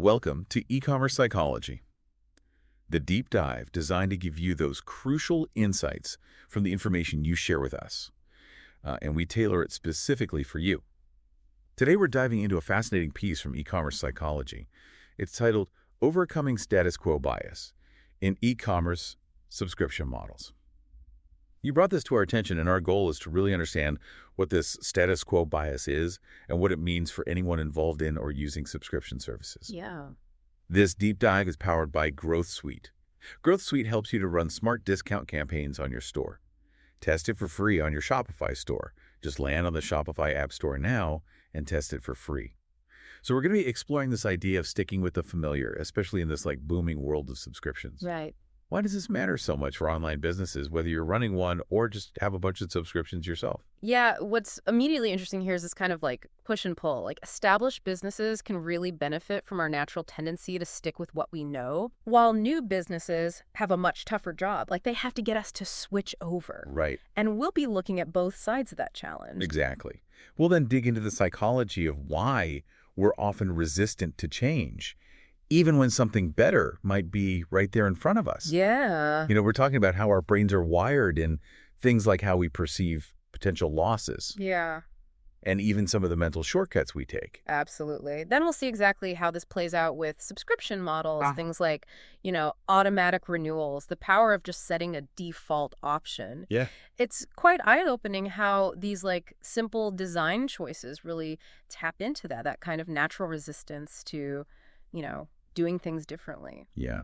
Welcome to E-commerce Psychology, the deep dive designed to give you those crucial insights from the information you share with us, and we tailor it specifically for you. Today we're diving into a fascinating piece from E-commerce Psychology. It's titled Overcoming Status Quo Bias in E-commerce Subscription Models. You brought this to our attention, and our goal is to really understand what this status quo bias is and what it means for anyone involved in or using subscription services. Yeah. This deep dive is powered by Growth Suite. Growth Suite helps you to run smart discount campaigns on your store. Test it for free on your Shopify store. Just land on the Shopify App Store now and test it for free. So we're going to be exploring this idea of sticking with the familiar, especially in this booming world of subscriptions. Right. Why does this matter so much for online businesses, whether you're running one or just have a bunch of subscriptions yourself? Yeah, what's immediately interesting here is this kind of push and pull. Established businesses can really benefit from our natural tendency to stick with what we know, while new businesses have a much tougher job. They have to get us to switch over. Right. And we'll be looking at both sides of that challenge. Exactly. We'll then dig into the psychology of why we're often resistant to change, even when something better might be right there in front of us. Yeah. We're talking about how our brains are wired in things like how we perceive potential losses. Yeah. And even some of the mental shortcuts we take. Absolutely. Then we'll see exactly how this plays out with subscription models, things like, automatic renewals, the power of just setting a default option. Yeah. It's quite eye-opening how these simple design choices really tap into that kind of natural resistance to, doing things differently. Yeah.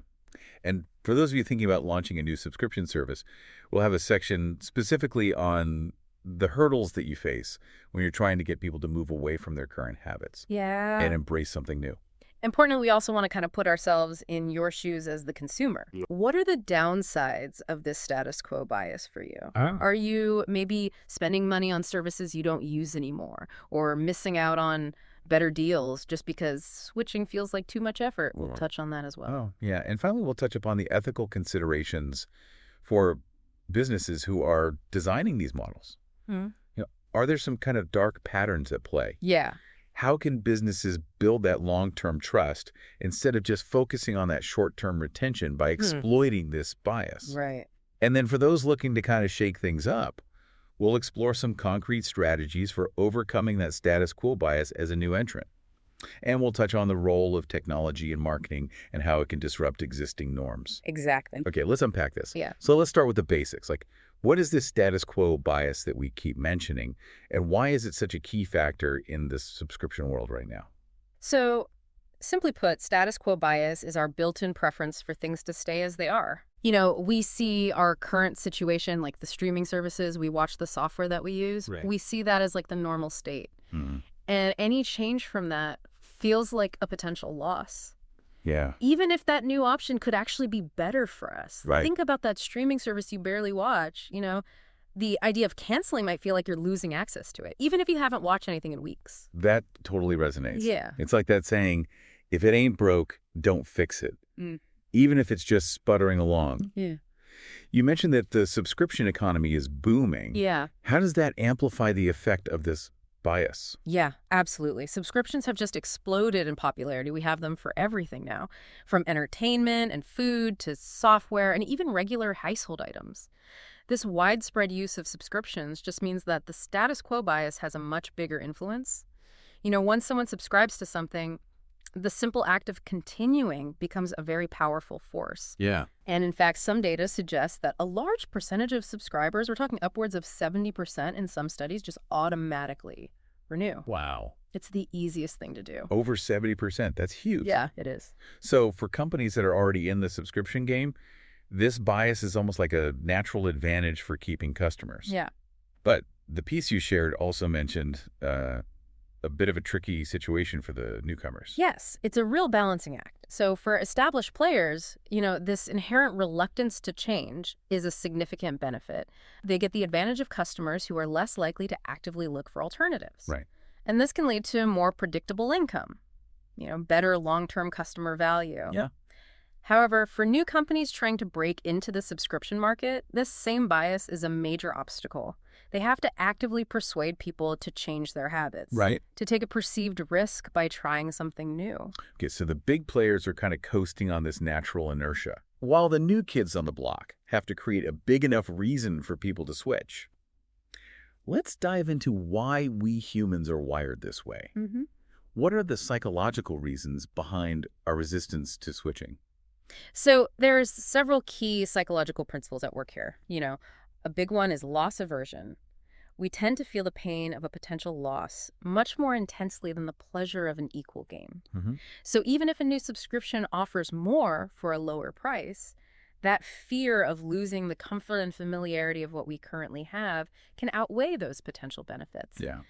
And for those of you thinking about launching a new subscription service, we'll have a section specifically on the hurdles that you face when you're trying to get people to move away from their current habits and embrace something new. Importantly, we also want to kind of put ourselves in your shoes as the consumer. What are the downsides of this status quo bias for you? Are you maybe spending money on services you don't use anymore, or missing out on better deals just because switching feels like too much effort? We'll touch on that as well. Oh, yeah. And finally, we'll touch upon the ethical considerations for businesses who are designing these models. Are there some kind of dark patterns at play? Yeah. How can businesses build that long-term trust instead of just focusing on that short-term retention by exploiting this bias? Right. And then for those looking to kind of shake things up, we'll explore some concrete strategies for overcoming that status quo bias as a new entrant. And we'll touch on the role of technology in marketing and how it can disrupt existing norms. Exactly. Okay, let's unpack this. Yeah. So let's start with the basics. What is this status quo bias that we keep mentioning, and why is it such a key factor in this subscription world right now? So, simply put, status quo bias is our built-in preference for things to stay as they are. We see our current situation, like the streaming services, we watch the software that we use. Right. We see that as the normal state. And any change from that feels like a potential loss. Yeah. Even if that new option could actually be better for us. Right. Think about that streaming service you barely watch. The idea of canceling might feel like you're losing access to it, even if you haven't watched anything in weeks. That totally resonates. Yeah. It's like that saying, if it ain't broke, don't fix it. Even if it's just sputtering along. Yeah. You mentioned that the subscription economy is booming. Yeah. How does that amplify the effect of this bias? Yeah, absolutely. Subscriptions have just exploded in popularity. We have them for everything now, from entertainment and food to software and even regular household items. This widespread use of subscriptions just means that the status quo bias has a much bigger influence. Once someone subscribes to something, the simple act of continuing becomes a very powerful force. Yeah. And in fact, some data suggests that a large percentage of subscribers, we're talking upwards of 70% in some studies, just automatically renew. Wow. It's the easiest thing to do. Over 70%. That's huge. Yeah, it is. So for companies that are already in the subscription game, this bias is almost like a natural advantage for keeping customers. Yeah. But the piece you shared also mentioned a bit of a tricky situation for the newcomers. Yes, it's a real balancing act. So for established players, this inherent reluctance to change is a significant benefit. They get the advantage of customers who are less likely to actively look for alternatives. Right. And this can lead to more predictable income, better long-term customer value. Yeah. However, for new companies trying to break into the subscription market, this same bias is a major obstacle. They have to actively persuade people to change their habits, Right. to take a perceived risk by trying something new. Okay, so the big players are kind of coasting on this natural inertia, while the new kids on the block have to create a big enough reason for people to switch. Let's dive into why we humans are wired this way. Mm-hmm. What are the psychological reasons behind our resistance to switching? So there's several key psychological principles at work here. A big one is loss aversion. We tend to feel the pain of a potential loss much more intensely than the pleasure of an equal gain. Mm-hmm. So even if a new subscription offers more for a lower price, that fear of losing the comfort and familiarity of what we currently have can outweigh those potential benefits. Yeah.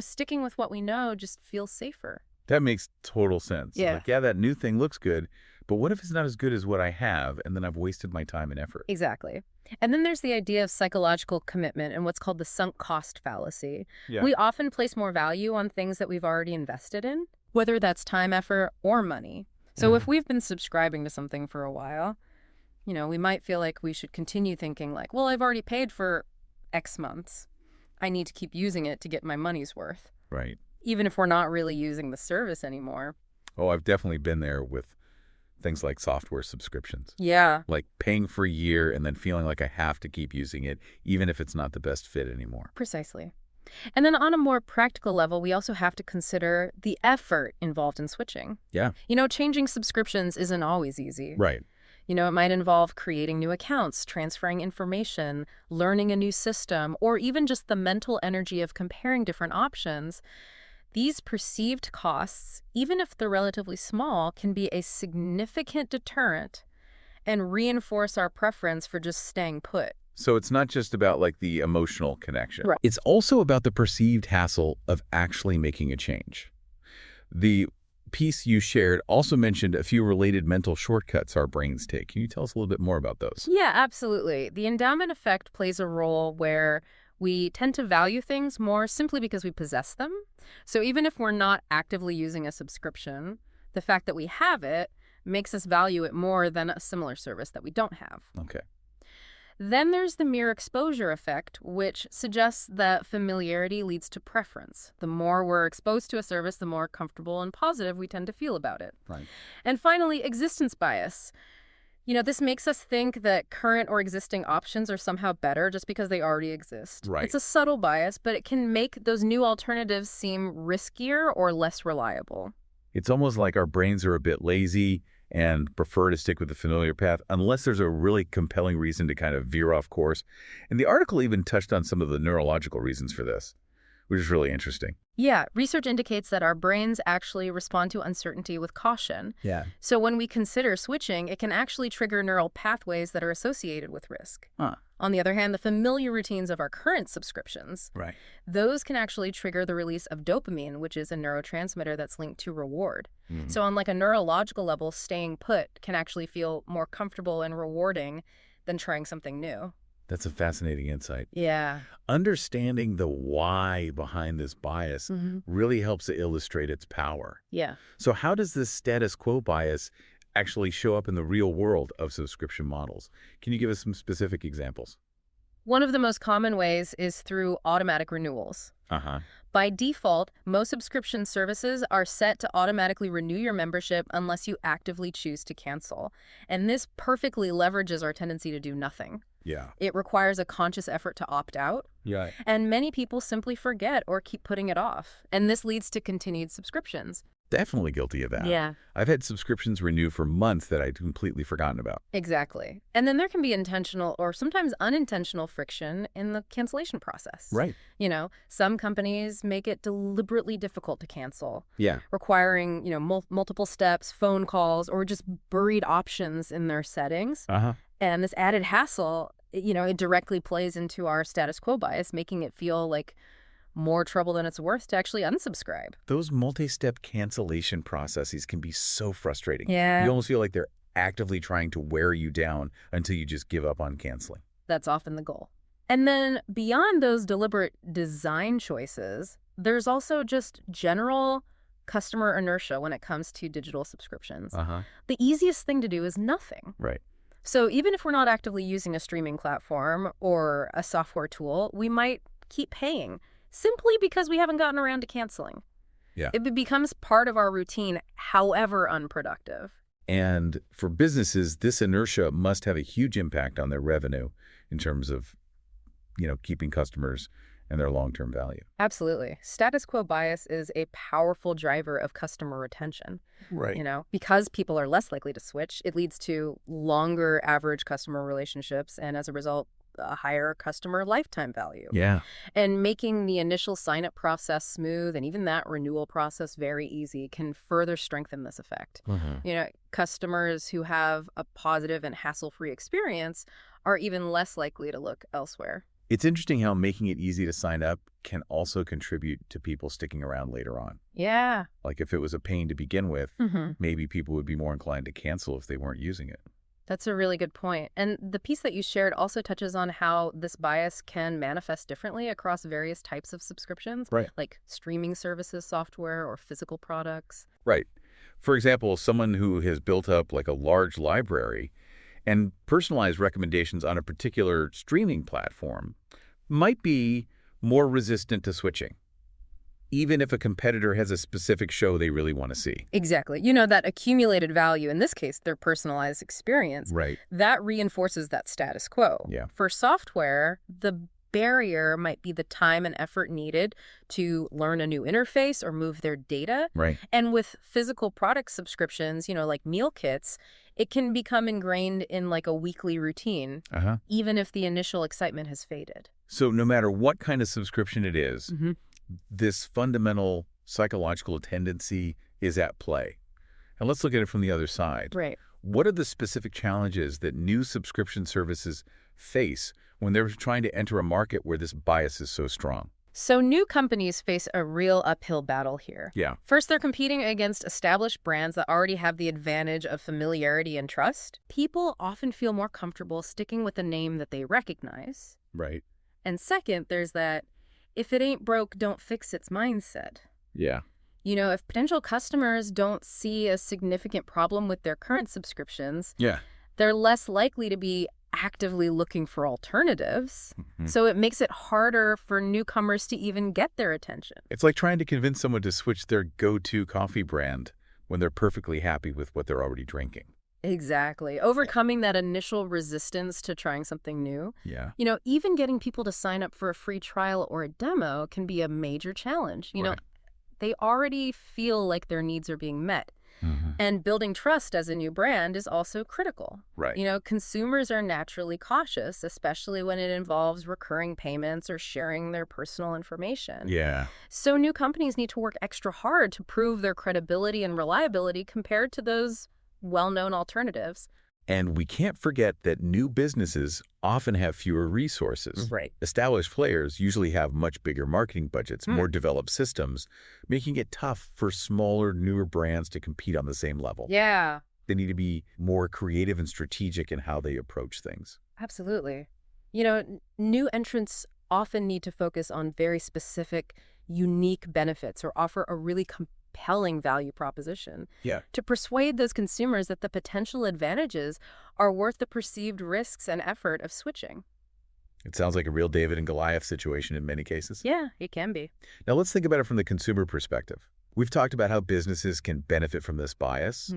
Sticking with what we know just feels safer. That makes total sense. Yeah. Like, yeah, that new thing looks good, but what if it's not as good as what I have, and then I've wasted my time and effort? Exactly. And then there's the idea of psychological commitment and what's called the sunk cost fallacy. Yeah. We often place more value on things that we've already invested in, whether that's time, effort, or money. So if we've been subscribing to something for a while, we might feel like we should continue thinking like, well, I've already paid for X months. I need to keep using it to get my money's worth, Right. even if we're not really using the service anymore. Oh, I've definitely been there with things like software subscriptions. Yeah. Like paying for a year and then feeling like I have to keep using it, even if it's not the best fit anymore. Precisely. And then on a more practical level, we also have to consider the effort involved in switching. Yeah. Changing subscriptions isn't always easy. Right. It might involve creating new accounts, transferring information, learning a new system, or even just the mental energy of comparing different options. These perceived costs, even if they're relatively small, can be a significant deterrent and reinforce our preference for just staying put. So it's not just about like the emotional connection. Right. It's also about the perceived hassle of actually making a change. The piece you shared also mentioned a few related mental shortcuts our brains take. Can you tell us a little bit more about those? Yeah, absolutely. The endowment effect plays a role where we tend to value things more simply because we possess them. So even if we're not actively using a subscription, the fact that we have it makes us value it more than a similar service that we don't have. Okay. Then there's the mere exposure effect, which suggests that familiarity leads to preference. The more we're exposed to a service, the more comfortable and positive we tend to feel about it. Right. And finally, existence bias. This makes us think that current or existing options are somehow better just because they already exist. Right. It's a subtle bias, but it can make those new alternatives seem riskier or less reliable. It's almost like our brains are a bit lazy and prefer to stick with the familiar path unless there's a really compelling reason to kind of veer off course. And the article even touched on some of the neurological reasons for this, which is really interesting. Yeah, research indicates that our brains actually respond to uncertainty with caution. Yeah. So when we consider switching, it can actually trigger neural pathways that are associated with risk. Huh. On the other hand, the familiar routines of our current subscriptions, Right. those can actually trigger the release of dopamine, which is a neurotransmitter that's linked to reward. So on like a neurological level, staying put can actually feel more comfortable and rewarding than trying something new. That's a fascinating insight. Yeah. Understanding the why behind this bias really helps to illustrate its power. Yeah. So how does this status quo bias actually show up in the real world of subscription models? Can you give us some specific examples? One of the most common ways is through automatic renewals. Uh-huh. By default, most subscription services are set to automatically renew your membership unless you actively choose to cancel. And this perfectly leverages our tendency to do nothing. Yeah. It requires a conscious effort to opt out, Yeah. and many people simply forget or keep putting it off. And this leads to continued subscriptions. Definitely guilty of that. Yeah. I've had subscriptions renew for months that I'd completely forgotten about. Exactly. And then there can be intentional or sometimes unintentional friction in the cancellation process. Right. Some companies make it deliberately difficult to cancel, Yeah. requiring, multiple steps, phone calls, or just buried options in their settings. Uh-huh. And this added hassle, it directly plays into our status quo bias, making it feel like more trouble than it's worth to actually unsubscribe. Those multi-step cancellation processes can be so frustrating. Yeah. You almost feel like they're actively trying to wear you down until you just give up on canceling. That's often the goal. And then beyond those deliberate design choices, there's also just general customer inertia when it comes to digital subscriptions. Uh-huh. The easiest thing to do is nothing. Right. So even if we're not actively using a streaming platform or a software tool, we might keep paying simply because we haven't gotten around to canceling. Yeah. It becomes part of our routine, however unproductive. And for businesses, this inertia must have a huge impact on their revenue in terms of, keeping customers and their long-term value. Absolutely. Status quo bias is a powerful driver of customer retention. Right. Because people are less likely to switch, it leads to longer average customer relationships and as a result, a higher customer lifetime value. Yeah. And making the initial sign-up process smooth and even that renewal process very easy can further strengthen this effect. Customers who have a positive and hassle-free experience are even less likely to look elsewhere. It's interesting how making it easy to sign up can also contribute to people sticking around later on. Yeah. Like if it was a pain to begin with, maybe people would be more inclined to cancel if they weren't using it. That's a really good point. And the piece that you shared also touches on how this bias can manifest differently across various types of subscriptions, Right. like streaming services, software, or physical products. Right. For example, someone who has built up like a large library and personalized recommendations on a particular streaming platform might be more resistant to switching, even if a competitor has a specific show they really want to see. Exactly. That accumulated value, in this case, their personalized experience, Right. that reinforces that status quo. Yeah. For software, the barrier might be the time and effort needed to learn a new interface or move their data. Right. And with physical product subscriptions, like meal kits, it can become ingrained in like a weekly routine, even if the initial excitement has faded. So no matter what kind of subscription it is, this fundamental psychological tendency is at play. And let's look at it from the other side. Right. What are the specific challenges that new subscription services face when they're trying to enter a market where this bias is so strong? So new companies face a real uphill battle here. Yeah. First, they're competing against established brands that already have the advantage of familiarity and trust. People often feel more comfortable sticking with a name that they recognize. Right. And second, there's that if it ain't broke, don't fix its mindset. Yeah. If potential customers don't see a significant problem with their current subscriptions, Yeah. they're less likely to be actively looking for alternatives. So it makes it harder for newcomers to even get their attention. It's like trying to convince someone to switch their go-to coffee brand when they're perfectly happy with what they're already drinking. Exactly. Overcoming that initial resistance to trying something new. Yeah. Even getting people to sign up for a free trial or a demo can be a major challenge. Right. They already feel like their needs are being met. And building trust as a new brand is also critical. Right. Consumers are naturally cautious, especially when it involves recurring payments or sharing their personal information. Yeah. So new companies need to work extra hard to prove their credibility and reliability compared to those well-known alternatives. And we can't forget that new businesses often have fewer resources. Right. Established players usually have much bigger marketing budgets, more developed systems, making it tough for smaller, newer brands to compete on the same level. Yeah, They need to be more creative and strategic in how they approach things. absolutely. New entrants often need to focus on very specific, unique benefits or offer a really compelling value proposition Yeah. to persuade those consumers that the potential advantages are worth the perceived risks and effort of switching. It sounds like a real David and Goliath situation in many cases. Yeah, it can be. Now let's think about it from the consumer perspective. We've talked about how businesses can benefit from this bias,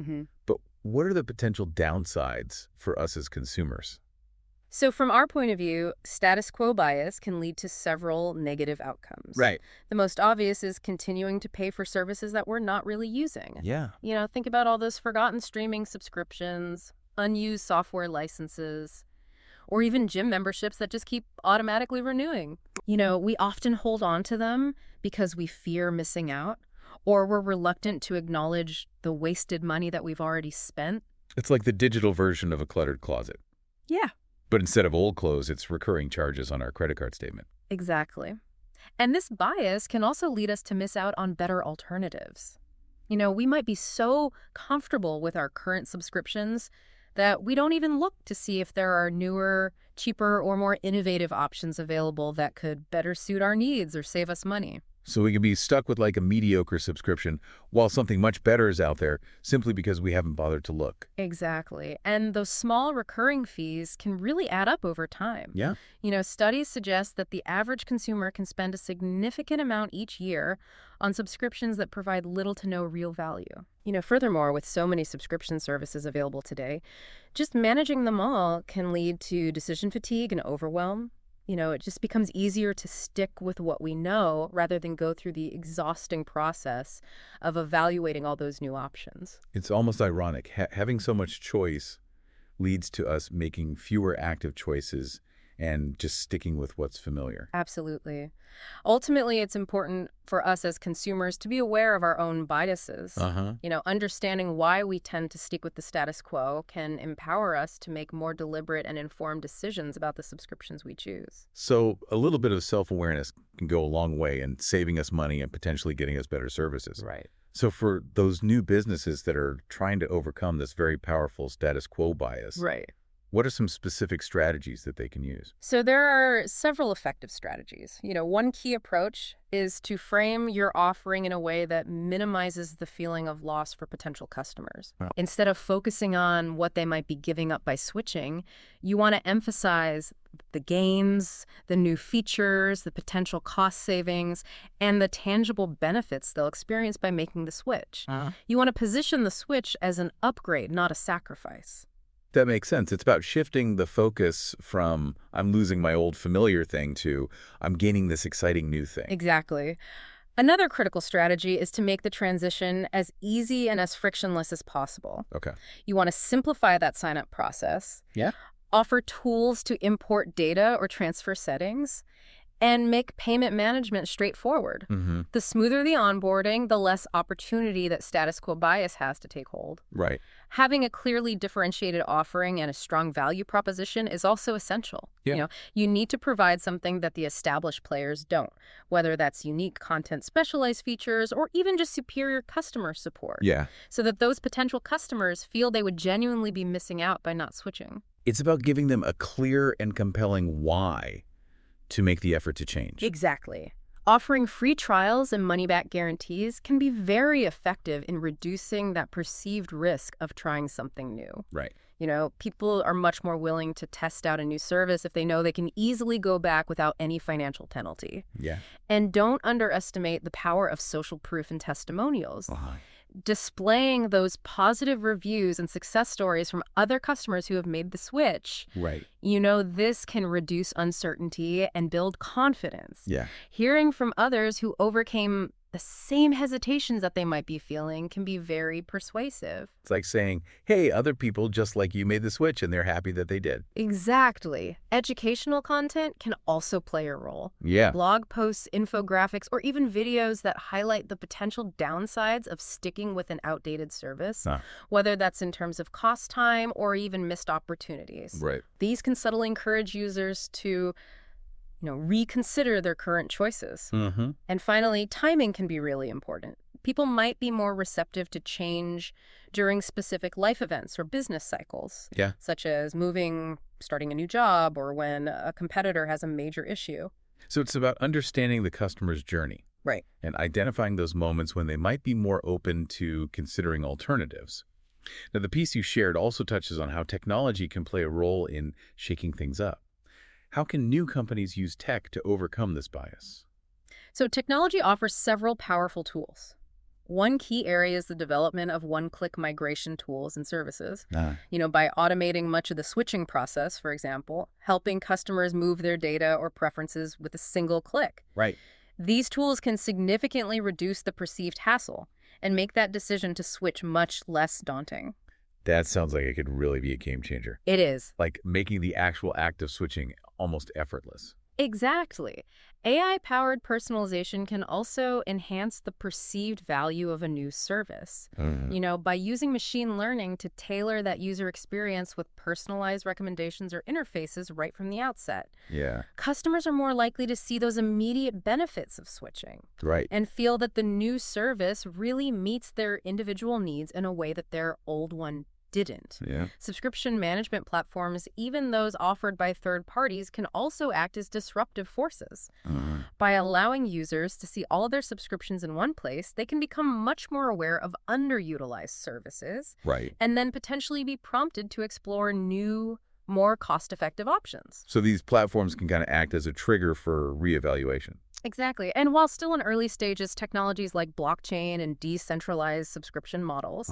but what are the potential downsides for us as consumers? So from our point of view, status quo bias can lead to several negative outcomes. Right. The most obvious is continuing to pay for services that we're not really using. Yeah. Think about all those forgotten streaming subscriptions, unused software licenses, or even gym memberships that just keep automatically renewing. We often hold on to them because we fear missing out, or we're reluctant to acknowledge the wasted money that we've already spent. It's like the digital version of a cluttered closet. Yeah. But instead of old clothes, it's recurring charges on our credit card statement. Exactly. And this bias can also lead us to miss out on better alternatives. We might be so comfortable with our current subscriptions that we don't even look to see if there are newer, cheaper, or more innovative options available that could better suit our needs or save us money. So we can be stuck with like a mediocre subscription while something much better is out there simply because we haven't bothered to look. Exactly. And those small recurring fees can really add up over time. Yeah. Studies suggest that the average consumer can spend a significant amount each year on subscriptions that provide little to no real value. Furthermore, with so many subscription services available today, just managing them all can lead to decision fatigue and overwhelm. It just becomes easier to stick with what we know rather than go through the exhausting process of evaluating all those new options. It's almost ironic. Having so much choice leads to us making fewer active choices and just sticking with what's familiar. Absolutely. Ultimately, it's important for us as consumers to be aware of our own biases. Uh-huh. Understanding why we tend to stick with the status quo can empower us to make more deliberate and informed decisions about the subscriptions we choose. So a little bit of self-awareness can go a long way in saving us money and potentially getting us better services. Right. So for those new businesses that are trying to overcome this very powerful status quo bias, Right. what are some specific strategies that they can use? So there are several effective strategies. One key approach is to frame your offering in a way that minimizes the feeling of loss for potential customers. Wow. Instead of focusing on what they might be giving up by switching, you want to emphasize the gains, the new features, the potential cost savings, and the tangible benefits they'll experience by making the switch. You want to position the switch as an upgrade, not a sacrifice. That makes sense. It's about shifting the focus from I'm losing my old familiar thing to I'm gaining this exciting new thing. Exactly. Another critical strategy is to make the transition as easy and as frictionless as possible. Okay. You want to simplify that sign-up process, Yeah. offer tools to import data or transfer settings, and make payment management straightforward. Mm-hmm. The smoother the onboarding, the less opportunity that status quo bias has to take hold. Right. Having a clearly differentiated offering and a strong value proposition is also essential. Yeah. You need to provide something that the established players don't, whether that's unique content specialized features or even just superior customer support, Yeah. so that those potential customers feel they would genuinely be missing out by not switching. It's about giving them a clear and compelling why to make the effort to change. Exactly. Offering free trials and money-back guarantees can be very effective in reducing that perceived risk of trying something new. Right. People are much more willing to test out a new service if they know they can easily go back without any financial penalty. Yeah. And don't underestimate the power of social proof and testimonials. Uh-huh. Displaying those positive reviews and success stories from other customers who have made the switch, Right. this can reduce uncertainty and build confidence. Yeah. Hearing from others who overcame the same hesitations that they might be feeling can be very persuasive. It's like saying, hey, other people just like you made the switch and they're happy that they did. Exactly. Educational content can also play a role. Yeah. Blog posts, infographics, or even videos that highlight the potential downsides of sticking with an outdated service, Huh. whether that's in terms of cost time or even missed opportunities. Right. These can subtly encourage users to reconsider their current choices. Mm-hmm. And finally, timing can be really important. People might be more receptive to change during specific life events or business cycles, Yeah. such as moving, starting a new job, or when a competitor has a major issue. So it's about understanding the customer's journey. Right. And identifying those moments when they might be more open to considering alternatives. Now, the piece you shared also touches on how technology can play a role in shaking things up. How can new companies use tech to overcome this bias? So technology offers several powerful tools. One key area is the development of one-click migration tools and services. By automating much of the switching process, for example, helping customers move their data or preferences with a single click. Right. These tools can significantly reduce the perceived hassle and make that decision to switch much less daunting. That sounds like it could really be a game changer. It is. Like making the actual act of switching almost effortless. Exactly. AI-powered personalization can also enhance the perceived value of a new service. By using machine learning to tailor that user experience with personalized recommendations or interfaces right from the outset. Yeah. Customers are more likely to see those immediate benefits of switching Right. and feel that the new service really meets their individual needs in a way that their old one didn't. Yeah. Subscription management platforms, even those offered by third parties, can also act as disruptive forces. By allowing users to see all of their subscriptions in one place, they can become much more aware of underutilized services Right. and then potentially be prompted to explore new, more cost-effective options. So these platforms can kind of act as a trigger for reevaluation. Exactly. And while still in early stages, technologies like blockchain and decentralized subscription models,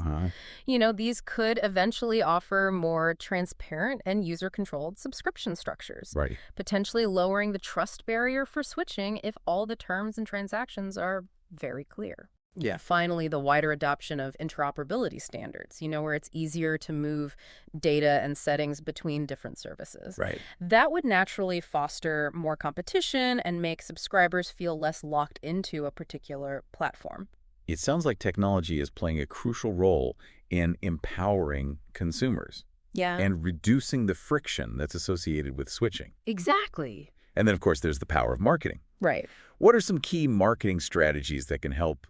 these could eventually offer more transparent and user-controlled subscription structures, Right. potentially lowering the trust barrier for switching if all the terms and transactions are very clear. Yeah. Finally, the wider adoption of interoperability standards, where it's easier to move data and settings between different services. Right. That would naturally foster more competition and make subscribers feel less locked into a particular platform. It sounds like technology is playing a crucial role in empowering consumers Yeah. and reducing the friction that's associated with switching. Exactly. And then, of course, there's the power of marketing. Right. What are some key marketing strategies that can help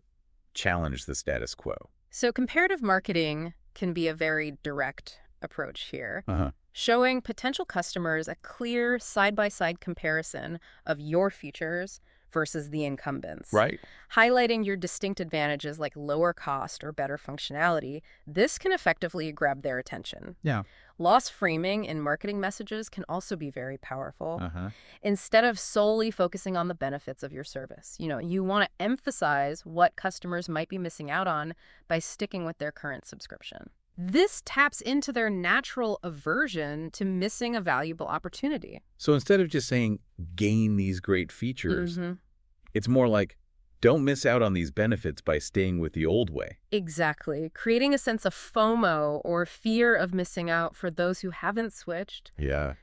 challenge the status quo? So comparative marketing can be a very direct approach here, Uh-huh. showing potential customers a clear side-by-side comparison of your features versus the incumbents. Right. Highlighting your distinct advantages like lower cost or better functionality, this can effectively grab their attention. Yeah. Loss framing in marketing messages can also be very powerful. Uh-huh. Instead of solely focusing on the benefits of your service, you want to emphasize what customers might be missing out on by sticking with their current subscription. This taps into their natural aversion to missing a valuable opportunity. So instead of just saying, gain these great features, Mhm. it's more like, don't miss out on these benefits by staying with the old way. Exactly. Creating a sense of FOMO or fear of missing out for those who haven't switched. Yeah.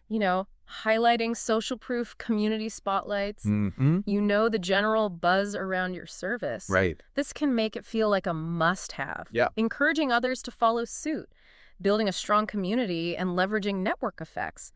Highlighting social proof community spotlights. Mm-hmm. The general buzz around your service. Right. This can make it feel like a must-have. Yeah. Encouraging others to follow suit, building a strong community, and leveraging network effects.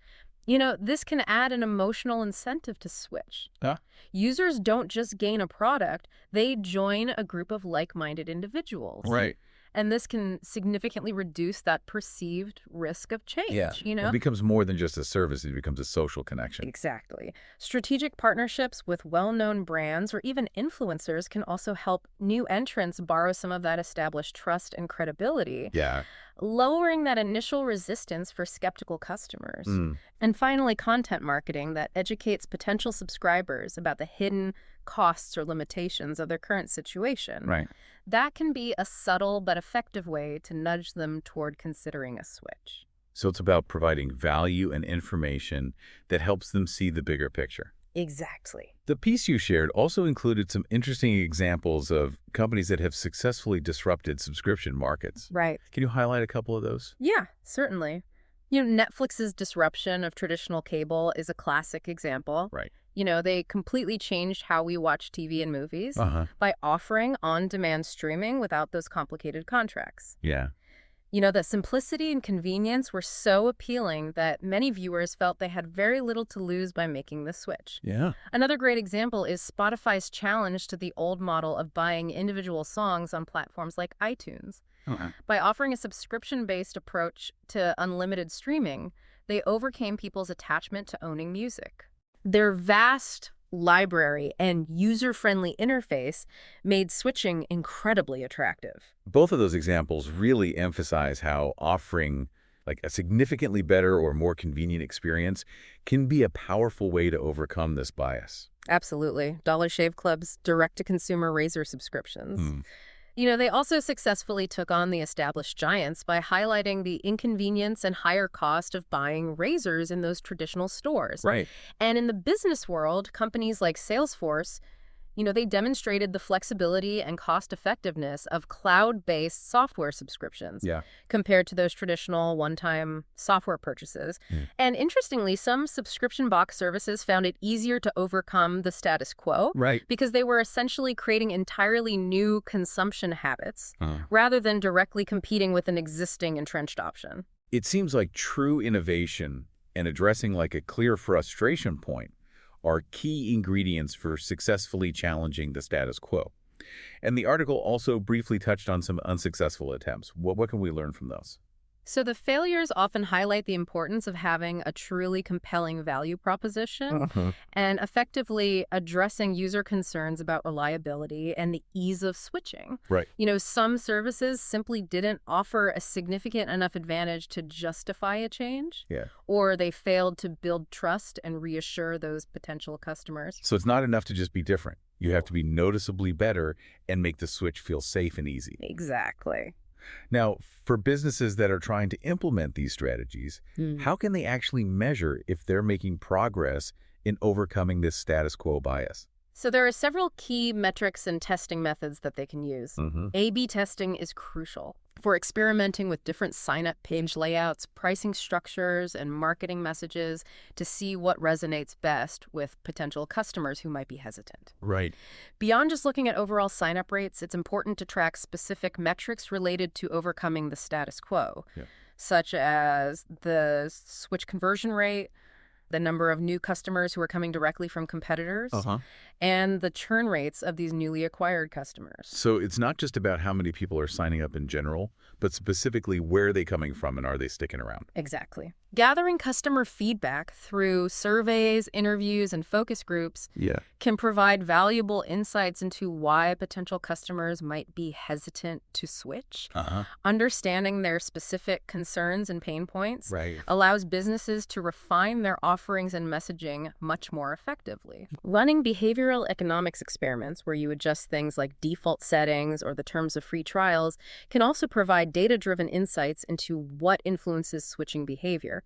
This can add an emotional incentive to switch. Huh? Users don't just gain a product, they join a group of like-minded individuals. Right. And this can significantly reduce that perceived risk of change, Yeah. It becomes more than just a service. It becomes a social connection. Exactly. Strategic partnerships with well-known brands or even influencers can also help new entrants borrow some of that established trust and credibility, Yeah. lowering that initial resistance for skeptical customers. And finally, content marketing that educates potential subscribers about the hidden costs or limitations of their current situation. Right. That can be a subtle but effective way to nudge them toward considering a switch. So it's about providing value and information that helps them see the bigger picture. Exactly. The piece you shared also included some interesting examples of companies that have successfully disrupted subscription markets. Right. Can you highlight a couple of those? Yeah, certainly. Netflix's disruption of traditional cable is a classic example. Right. They completely changed how we watch TV and movies Uh-huh. by offering on-demand streaming without those complicated contracts. Yeah. The simplicity and convenience were so appealing that many viewers felt they had very little to lose by making the switch. Yeah. Another great example is Spotify's challenge to the old model of buying individual songs on platforms like iTunes. Uh-huh. By offering a subscription-based approach to unlimited streaming, they overcame people's attachment to owning music. Their vast library and user-friendly interface made switching incredibly attractive. Both of those examples really emphasize how offering like a significantly better or more convenient experience can be a powerful way to overcome this bias. Absolutely. Dollar Shave Club's direct-to-consumer razor subscriptions. They also successfully took on the established giants by highlighting the inconvenience and higher cost of buying razors in those traditional stores. Right. And in the business world, companies like Salesforce, they demonstrated the flexibility and cost-effectiveness of cloud-based software subscriptions Yeah. compared to those traditional one-time software purchases. And interestingly, some subscription box services found it easier to overcome the status quo Right. because they were essentially creating entirely new consumption habits rather than directly competing with an existing entrenched option. It seems like true innovation and addressing like a clear frustration point are key ingredients for successfully challenging the status quo. And the article also briefly touched on some unsuccessful attempts. What can we learn from those? So the failures often highlight the importance of having a truly compelling value proposition Uh-huh. and effectively addressing user concerns about reliability and the ease of switching. Right. Some services simply didn't offer a significant enough advantage to justify a change, Yeah. or they failed to build trust and reassure those potential customers. So it's not enough to just be different. You have to be noticeably better and make the switch feel safe and easy. Exactly. Now, for businesses that are trying to implement these strategies, how can they actually measure if they're making progress in overcoming this status quo bias? So there are several key metrics and testing methods that they can use. Mm-hmm. A/B testing is crucial for experimenting with different sign-up page layouts, pricing structures, and marketing messages to see what resonates best with potential customers who might be hesitant. Right. Beyond just looking at overall sign-up rates, it's important to track specific metrics related to overcoming the status quo, Yeah. such as the switch conversion rate, the number of new customers who are coming directly from competitors, Uh-huh. and the churn rates of these newly acquired customers. So it's not just about how many people are signing up in general, but specifically where are they coming from and are they sticking around? Exactly. Gathering customer feedback through surveys, interviews, and focus groups Yeah. can provide valuable insights into why potential customers might be hesitant to switch. Uh-huh. Understanding their specific concerns and pain points Right. allows businesses to refine their offerings and messaging much more effectively. Running behavioral economics experiments where you adjust things like default settings or the terms of free trials can also provide data-driven insights into what influences switching behavior.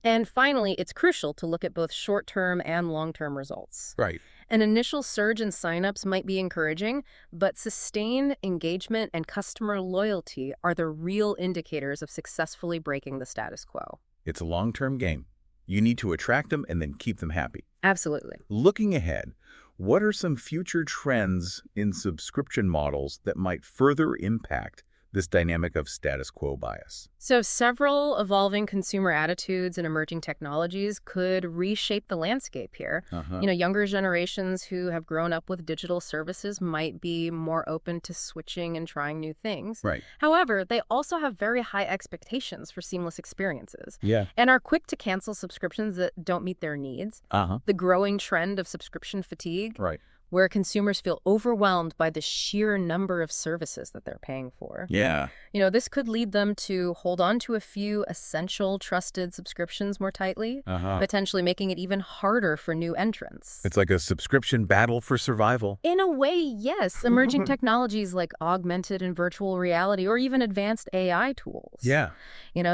And finally, it's crucial to look at both short-term and long-term results. Right. An initial surge in signups might be encouraging, but sustained engagement and customer loyalty are the real indicators of successfully breaking the status quo. It's a long-term game. You need to attract them and then keep them happy. Absolutely. Looking ahead, what are some future trends in subscription models that might further impact this dynamic of status quo bias? So several evolving consumer attitudes and emerging technologies could reshape the landscape here. Uh-huh. Younger generations who have grown up with digital services might be more open to switching and trying new things. Right. However, they also have very high expectations for seamless experiences Yeah. and are quick to cancel subscriptions that don't meet their needs. Uh-huh. The growing trend of subscription fatigue, Right. where consumers feel overwhelmed by the sheer number of services that they're paying for. Yeah. This could lead them to hold on to a few essential, trusted subscriptions more tightly, Uh-huh. potentially making it even harder for new entrants. It's like a subscription battle for survival. In a way, yes. Emerging technologies like augmented and virtual reality or even advanced AI tools. Yeah.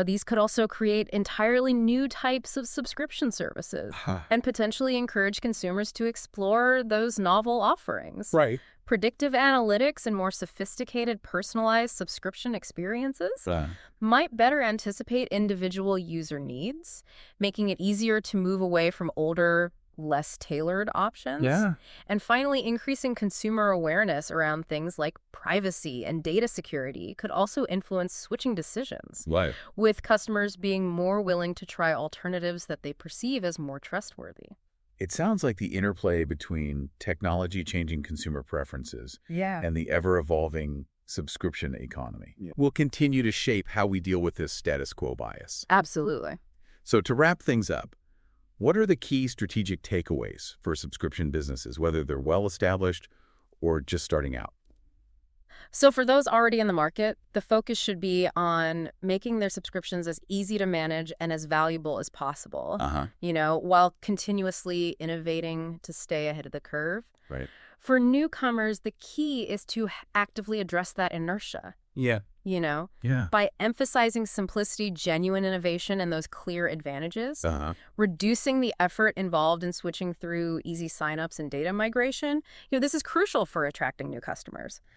These could also create entirely new types of subscription services and potentially encourage consumers to explore those novel offerings. Right. Predictive analytics and more sophisticated personalized subscription experiences might better anticipate individual user needs, making it easier to move away from older, less tailored options. Yeah. And finally, increasing consumer awareness around things like privacy and data security could also influence switching decisions, Right. with customers being more willing to try alternatives that they perceive as more trustworthy. It sounds like the interplay between technology changing consumer preferences Yeah. and the ever-evolving subscription economy will continue to shape how we deal with this status quo bias. Absolutely. So to wrap things up, what are the key strategic takeaways for subscription businesses, whether they're well-established or just starting out? So for those already in the market, the focus should be on making their subscriptions as easy to manage and as valuable as possible, Uh-huh. while continuously innovating to stay ahead of the curve. Right. For newcomers, the key is to actively address that inertia, Yeah. Yeah. by emphasizing simplicity, genuine innovation, and those clear advantages, Uh-huh. reducing the effort involved in switching through easy signups and data migration. This is crucial for attracting new customers.